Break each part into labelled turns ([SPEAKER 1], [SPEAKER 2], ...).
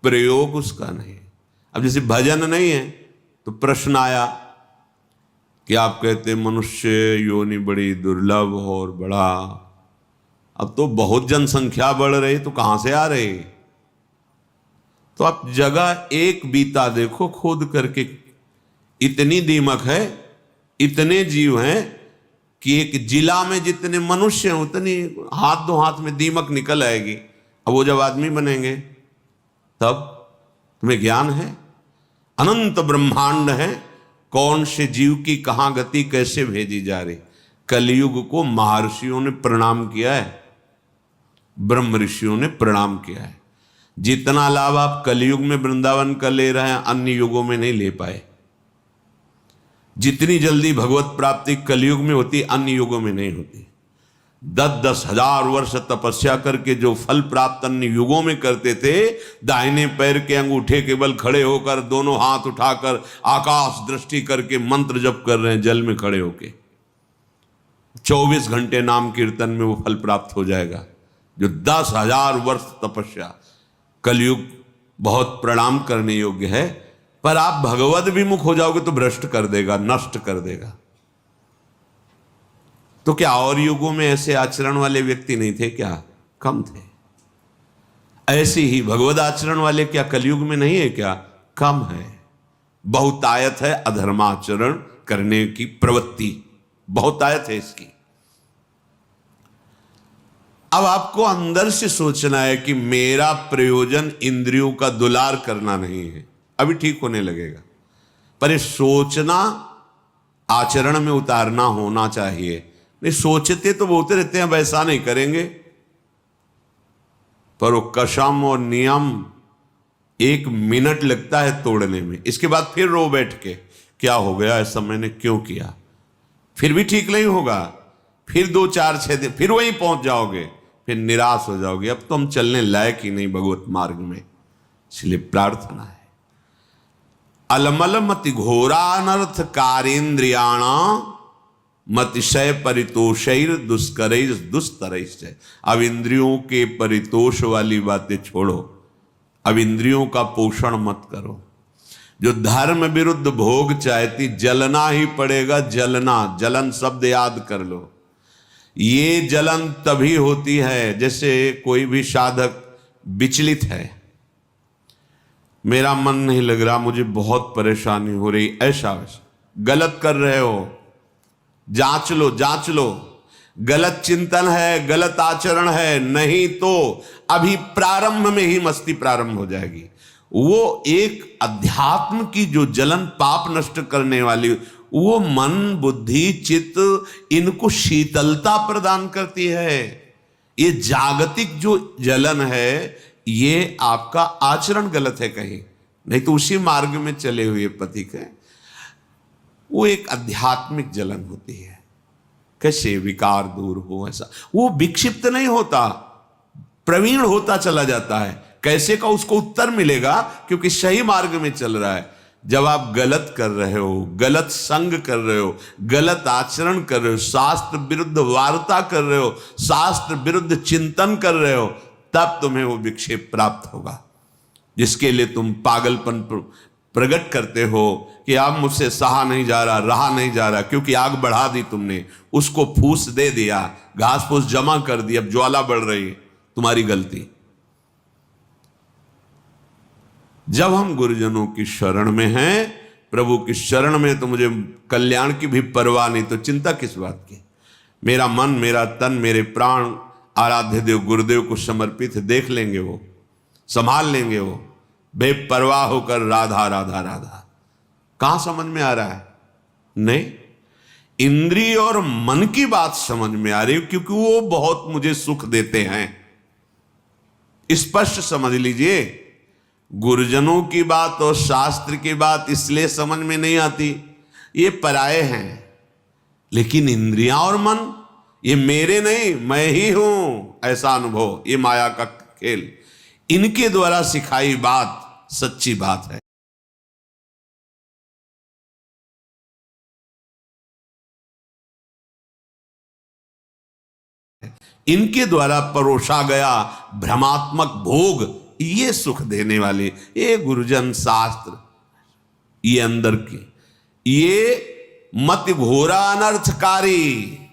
[SPEAKER 1] प्रयोग उसका नहीं। अब जैसे भजन नहीं है तो प्रश्न आया कि आप कहते मनुष्य योनि बड़ी दुर्लभ और बड़ा, अब तो बहुत जनसंख्या बढ़ रही तो कहां से आ रही? तो आप जगह एक बीता देखो खोद करके, इतनी दीमक है, इतने जीव हैं कि एक जिला में जितने मनुष्य हैं उतनी हाथ दो हाथ में दीमक निकल आएगी। अब वो जब आदमी बनेंगे तब तुम्हें ज्ञान है? अनंत ब्रह्मांड है, कौन से जीव की कहां गति कैसे भेजी जा रही। कलयुग को महर्षियों ने प्रणाम किया है, ब्रह्म ऋषियों ने प्रणाम किया है। जितना लाभ आप कलयुग में वृंदावन का ले रहे हैं अन्य युगों में नहीं ले पाए। जितनी जल्दी भगवत प्राप्ति कलयुग में होती अन्य युगों में नहीं होती। 10-10 हजार वर्ष तपस्या करके जो फल प्राप्त अन्य युगों में करते थे, दाहिने पैर के अंगूठे के बल खड़े होकर दोनों हाथ उठाकर आकाश दृष्टि करके मंत्र जप कर रहे हैं जल में खड़े होके, 24 घंटे नाम कीर्तन में वो फल प्राप्त हो जाएगा। जो 10,000 वर्ष तपस्या, कलयुग बहुत प्रणाम करने योग्य है। पर आप भगवद विमुख हो जाओगे तो भ्रष्ट कर देगा, नष्ट कर देगा। तो क्या और युगों में ऐसे आचरण वाले व्यक्ति नहीं थे क्या? कम थे। ऐसे ही भगवद आचरण वाले क्या कलयुग में नहीं है क्या? कम है। बहुतायत है अधर्माचरण करने की प्रवृत्ति, बहुतायत है इसकी। अब आपको अंदर से सोचना है कि मेरा प्रयोजन इंद्रियों का दुलार करना नहीं है, अभी ठीक होने लगेगा। पर ये सोचना आचरण में उतारना होना चाहिए। नहीं सोचते तो बोलते रहते हैं वैसा नहीं करेंगे, पर वो कसम और नियम 1 मिनट लगता है तोड़ने में। इसके बाद फिर रो बैठ के क्या हो गया, ऐसा मैंने क्यों किया? फिर भी ठीक नहीं होगा, फिर 2-4-6 दिन फिर वहीं पहुंच जाओगे, फिर निराश हो जाओगे। अब तो हम चलने लायक ही नहीं भगवत मार्ग में। इसलिए प्रार्थना है, अलमल मति घोरानर्थ कारेन्द्रियाणा मतिशय परितोषैर दुष्करैर दुस्तरैश्च। अब इंद्रियों के परितोष वाली बातें छोड़ो, अब इंद्रियों का पोषण मत करो। जो धर्म विरुद्ध भोग चाहती, जलना ही पड़ेगा। जलना, जलन शब्द याद कर लो। ये जलन तभी होती है जैसे कोई भी साधक विचलित है, मेरा मन नहीं लग रहा, मुझे बहुत परेशानी हो रही, ऐसा वैसा। गलत कर रहे हो, जांच लो, जांच लो। गलत चिंतन है, गलत आचरण है, नहीं तो अभी प्रारंभ में ही मस्ती प्रारंभ हो जाएगी। वो एक अध्यात्म की जो जलन पाप नष्ट करने वाली, वो मन बुद्धि चित्त इनको शीतलता प्रदान करती है। ये जागतिक जो जलन है, ये आपका आचरण गलत है कहीं, नहीं तो उसी मार्ग में चले हुए पथिक है। वो एक आध्यात्मिक जलन होती है। कैसे विकार दूर हो, ऐसा वो विक्षिप्त नहीं होता, प्रवीण होता चला जाता है। कैसे का उसको उत्तर मिलेगा, क्योंकि सही मार्ग में चल रहा है। जब आप गलत कर रहे हो, गलत संग कर रहे हो, गलत आचरण कर रहे हो, शास्त्र विरुद्ध वार्ता कर रहे हो, शास्त्र विरुद्ध चिंतन कर रहे हो, तब तुम्हें वो विक्षेप प्राप्त होगा, जिसके लिए तुम पागलपन प्रकट करते हो कि अब मुझसे सहा नहीं जा रहा, रहा नहीं जा रहा, क्योंकि आग बढ़ा दी तुमने, उसको फूस दे दिया, घास फूस जमा कर दी, अब ज्वाला बढ़ रही है, तुम्हारी गलती। जब हम गुरुजनों की शरण में हैं, प्रभु की शरण में, तो मुझे कल्याण की भी परवाह नहीं, तो चिंता किस बात की। मेरा मन, मेरा तन, मेरे प्राण आराध्य देव गुरुदेव को समर्पित है, देख लेंगे वो, संभाल लेंगे वो, बेपरवाह होकर राधा राधा राधा। कहां समझ में आ रहा है? नहीं, इंद्रिय और मन की बात समझ में आ रही है, क्योंकि वो बहुत मुझे सुख देते हैं। स्पष्ट समझ लीजिए, गुरुजनों की बात और शास्त्र की बात इसलिए समझ में नहीं आती, ये पराये हैं। लेकिन इंद्रियां और मन, ये मेरे नहीं, मैं ही हूं, ऐसा अनुभव, ये माया का खेल, इनके द्वारा सिखाई बात सच्ची बात है। इनके द्वारा परोसा गया भ्रमात्मक भोग, ये सुख देने वाले, ये गुरुजन शास्त्र, ये अंदर की, ये मत घोरा अनर्थकारी,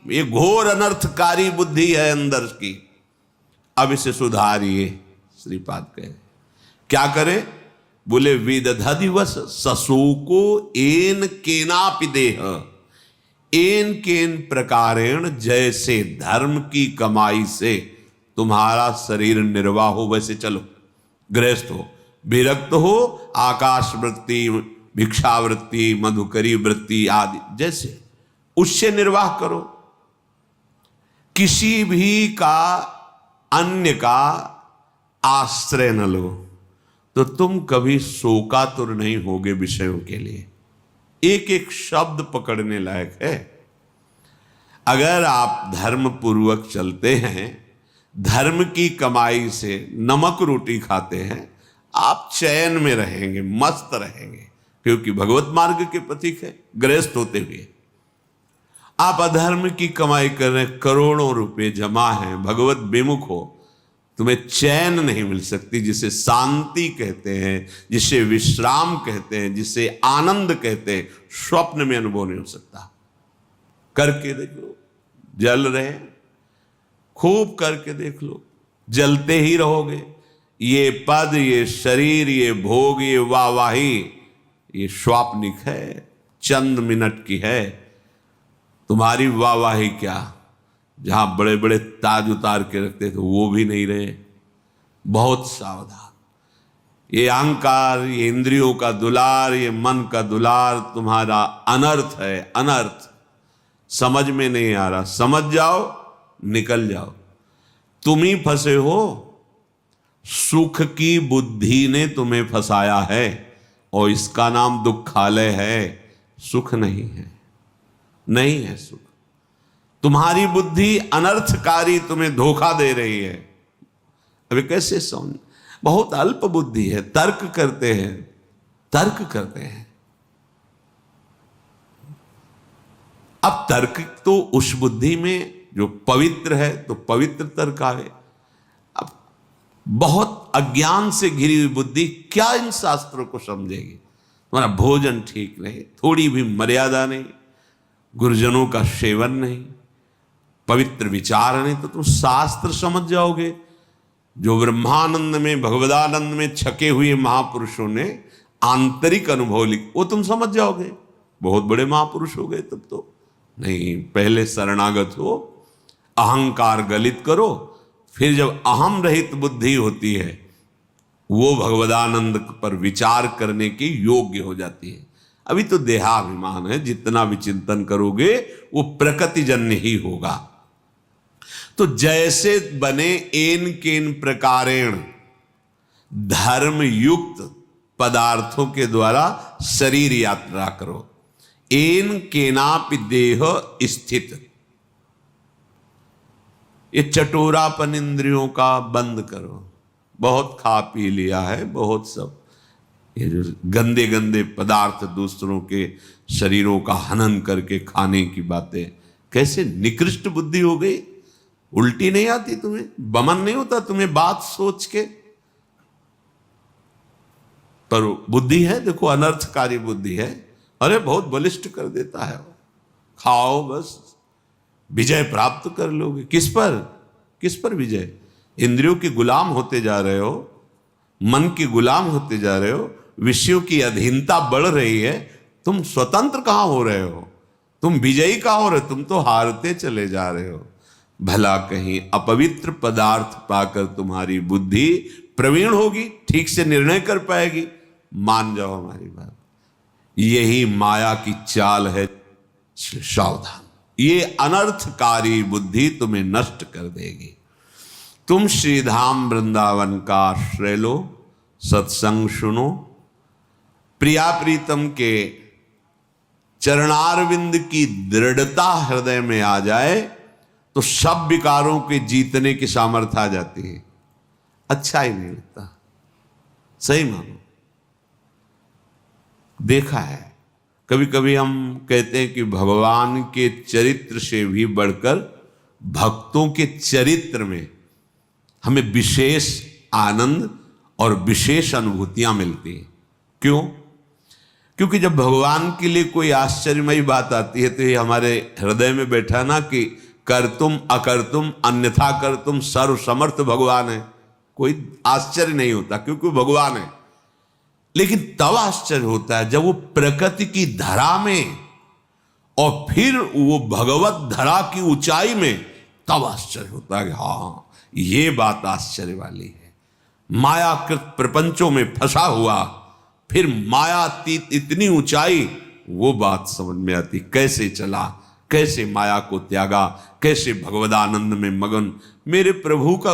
[SPEAKER 1] ये घोर अनर्थकारी बुद्धि है अंदर की। अब इसे सुधारिए। श्रीपाद कहे क्या करे? बोले विदधदिवस सशोको एन केनापि देह, एन केन प्रकारेण, जैसे धर्म की कमाई से तुम्हारा शरीर निर्वाह हो वैसे चलो। गृहस्थ हो, विरक्त हो, आकाश वृत्ति, भिक्षावृत्ति, मधुकरी वृत्ति आदि जैसे, उससे निर्वाह करो। किसी भी का अन्य का आश्रय न लो, तो तुम कभी शोकातुर नहीं होगे विषयों के लिए। एक एक शब्द पकड़ने लायक है। अगर आप धर्म पूर्वक चलते हैं, धर्म की कमाई से नमक रोटी खाते हैं, आप चैन में रहेंगे, मस्त रहेंगे, क्योंकि भगवत मार्ग के प्रतीक है। गृहस्थ होते हुए आप अधर्म की कमाई कर रहे हैं, करोड़ों रुपए जमा हैं, भगवत विमुख हो, तुम्हें चैन नहीं मिल सकती, जिसे शांति कहते हैं, जिसे विश्राम कहते हैं, जिसे आनंद कहते हैं, स्वप्न में अनुभव नहीं हो सकता। करके देख लो, जल रहे, खूब करके देख लो, जलते ही रहोगे। ये पद, ये शरीर, ये भोग, ये वाहवाही, ये स्वाप्निक है, चंद मिनट की है। तुम्हारी वाहवाही क्या, जहां बड़े बड़े ताज उतार के रखते थे वो भी नहीं रहे। बहुत सावधान। ये अहंकार, ये इंद्रियों का दुलार, ये मन का दुलार तुम्हारा अनर्थ है, अनर्थ। समझ में नहीं आ रहा, समझ जाओ, निकल जाओ। तुम ही फंसे हो, सुख की बुद्धि ने तुम्हें फंसाया है, और इसका नाम दुखालय है, सुख नहीं है, नहीं है सुख। तुम्हारी बुद्धि अनर्थकारी तुम्हें धोखा दे रही है। अभी कैसे समझ, बहुत अल्प बुद्धि है, तर्क करते हैं, तर्क करते हैं। अब तर्क तो उस बुद्धि में जो पवित्र है, तो पवित्र तर्क आवे। अब बहुत अज्ञान से घिरी हुई बुद्धि क्या इन शास्त्रों को समझेगी? तुम्हारा भोजन ठीक नहीं, थोड़ी भी मर्यादा नहीं, गुरुजनों का सेवन नहीं, पवित्र विचार नहीं, तो तुम शास्त्र समझ जाओगे। जो ब्रह्मानंद में, भगवदानंद में छके हुए महापुरुषों ने आंतरिक अनुभव लिख, वो तुम समझ जाओगे। बहुत बड़े महापुरुष हो गए तब तो। नहीं, पहले शरणागत हो, अहंकार गलित करो, फिर जब अहम रहित बुद्धि होती है, वो भगवदानंद पर विचार करने के योग्य हो जाती है। अभी तो देहाभिमान है, जितना भी चिंतन करोगे वो प्रकृतिजन्य ही होगा। तो जैसे बने एन केन प्रकारेण, धर्म युक्त पदार्थों के द्वारा शरीर यात्रा करो। एन केनापि देह स्थित, ये चटोरापन इंद्रियों का बंद करो। बहुत खा पी लिया है, बहुत सब ये जो गंदे गंदे पदार्थ, दूसरों के शरीरों का हनन करके खाने की बातें, कैसे निकृष्ट बुद्धि हो गई। उल्टी नहीं आती तुम्हें, बमन नहीं होता तुम्हें बात सोच के? पर बुद्धि है, देखो अनर्थकारी बुद्धि है। अरे बहुत बलिष्ठ कर देता है वो। खाओ बस, विजय प्राप्त कर लोगे। किस पर, किस पर विजय? इंद्रियों के गुलाम होते जा रहे हो, मन के गुलाम होते जा रहे हो, विषयों की अधीनता बढ़ रही है। तुम स्वतंत्र कहां हो रहे हो? तुम विजयी कहां हो रहे हो? तुम तो हारते चले जा रहे हो। भला कहीं अपवित्र पदार्थ पाकर तुम्हारी बुद्धि प्रवीण होगी, ठीक से निर्णय कर पाएगी? मान जाओ हमारी बात, यही माया की चाल है। सावधान, ये अनर्थकारी बुद्धि तुम्हें नष्ट कर देगी। तुम श्रीधाम वृंदावन का आश्रय लो, सत्संग सुनो, प्रिया प्रीतम के चरणारविंद की दृढ़ता हृदय में आ जाए तो सब विकारों के जीतने की सामर्थ्य आ जाती है। अच्छा ही नहीं लगता, सही मानो। देखा है, कभी कभी हम कहते हैं कि भगवान के चरित्र से भी बढ़कर भक्तों के चरित्र में हमें विशेष आनंद और विशेष अनुभूतियां मिलती हैं। क्यों? क्योंकि जब भगवान के लिए कोई आश्चर्यमयी बात आती है तो ये हमारे हृदय में बैठा ना कि कर तुम अकर तुम अन्यथा कर तुम सर्व समर्थ भगवान है, कोई आश्चर्य नहीं होता क्योंकि वो भगवान है। लेकिन तब आश्चर्य होता है जब वो प्रकृति की धरा में और फिर वो भगवत धरा की ऊंचाई में, तब आश्चर्य होता है कि हाँ ये बात आश्चर्य वाली है। मायाकृत प्रपंचों में फंसा हुआ फिर मायातीत इतनी ऊंचाई, वो बात समझ में आती। कैसे चला, कैसे माया को त्यागा, कैसे भगवदानंद में मगन। मेरे प्रभु का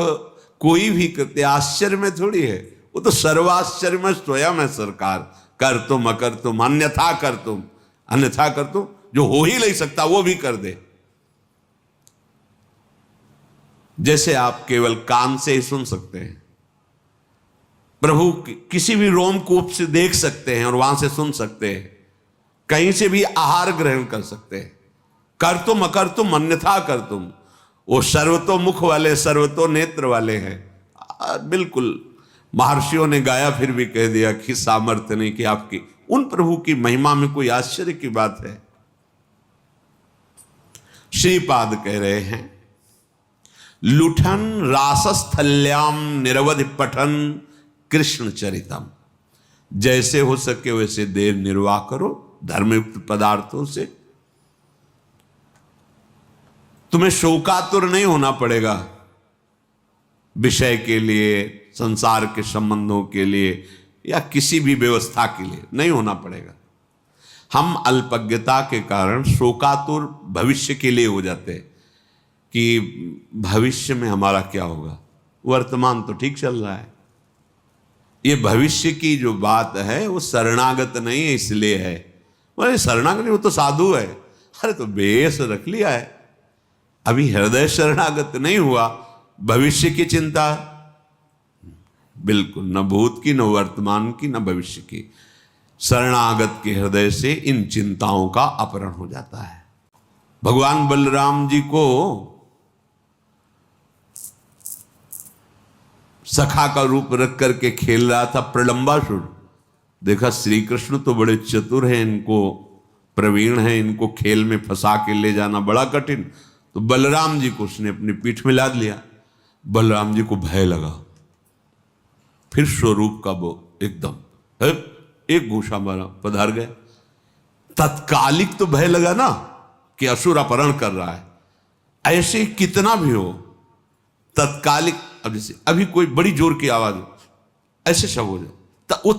[SPEAKER 1] कोई भी कृत्य आश्चर्य में थोड़ी है, वो तो सर्वाश्चर्य में स्वयं है सरकार। कर तुम अकर तुम अन्यथा कर तुम, अन्यथा कर तुम, जो हो ही नहीं सकता वो भी कर दे। जैसे आप केवल कान से ही सुन सकते हैं, प्रभु किसी भी रोमकूप से देख सकते हैं और वहां से सुन सकते हैं, कहीं से भी आहार ग्रहण कर सकते हैं। कर तुम अकर तुम अन्यथा कर तुम, वो सर्वतो मुख वाले सर्वतो नेत्र वाले हैं। बिल्कुल महर्षियों ने गाया फिर भी कह दिया कि सामर्थ्य नहीं कि आपकी उन प्रभु की महिमा में कोई आश्चर्य की बात है। श्रीपाद कह रहे हैं, लुठन रासस्थल्याम निरवधि पठन कृष्ण चरितम। जैसे हो सके वैसे देर निर्वाह करो धर्मयुक्त पदार्थों से। तुम्हें शोकातुर नहीं होना पड़ेगा विषय के लिए, संसार के संबंधों के लिए या किसी भी व्यवस्था के लिए नहीं होना पड़ेगा। हम अल्पज्ञता के कारण शोकातुर भविष्य के लिए हो जाते हैं कि भविष्य में हमारा क्या होगा, वर्तमान तो ठीक चल रहा है। ये भविष्य की जो बात है वो शरणागत नहीं है, इसलिए है। बोले शरणागत नहीं, वो तो साधु है। अरे तो बेस रख लिया है, अभी हृदय शरणागत नहीं हुआ। भविष्य की चिंता बिल्कुल, न भूत की, न वर्तमान की, न भविष्य की। शरणागत के हृदय से इन चिंताओं का अपहरण हो जाता है। भगवान बलराम जी को सखा का रूप रख करके खेल रहा था प्रलंबासुर। देखा श्री कृष्ण तो बड़े चतुर हैं, इनको प्रवीण हैं, इनको खेल में फंसा के ले जाना बड़ा कठिन। तो बलराम जी को उसने अपनी पीठ में लाद लिया। बलराम जी को भय लगा, फिर स्वरूप का वो एकदम एक घूसा मारा, पधार गया। तत्कालिक तो भय लगा ना कि असुर अपहरण कर रहा है। ऐसे कितना भी हो तत्कालिक, अब जैसे अभी कोई बड़ी जोर की आवाज हो, ऐसे सब हो जाए, वो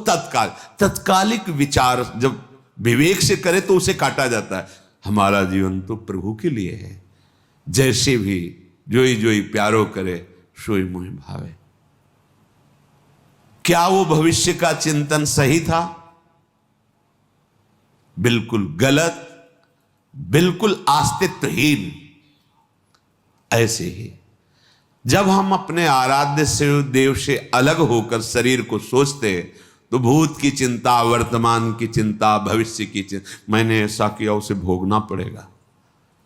[SPEAKER 1] तत्कालिक विचार जब विवेक से करे तो उसे काटा जाता है। हमारा जीवन तो प्रभु के लिए है, जैसे भी जोई जोई प्यारो करे सोई मोहि भावे। क्या वो भविष्य का चिंतन सही था? बिल्कुल गलत, बिल्कुल अस्तित्वहीन। ऐसे ही जब हम अपने आराध्य से देव से अलग होकर शरीर को सोचते तो भूत की चिंता, वर्तमान की चिंता, भविष्य की चिंता, मैंने ऐसा किया उसे भोगना पड़ेगा,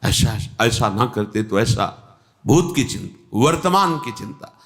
[SPEAKER 1] ऐसा ना करते तो ऐसा, भूत की चिंता, वर्तमान की चिंता।